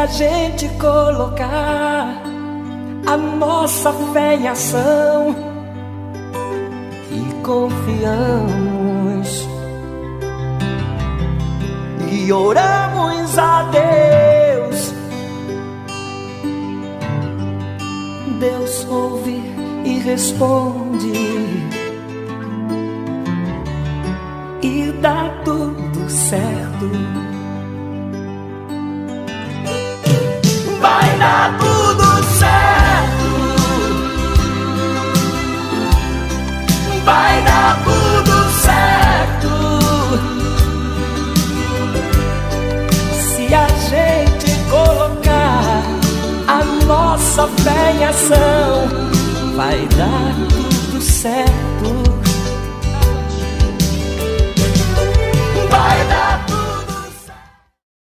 a gente colocar a nossa fé em ação e confiamos e oramos a Deus, Deus ouve e responde e dá tudo certo. Vai dar tudo certo, vai dar tudo certo. Se a gente colocar a nossa fé em ação, vai dar tudo certo.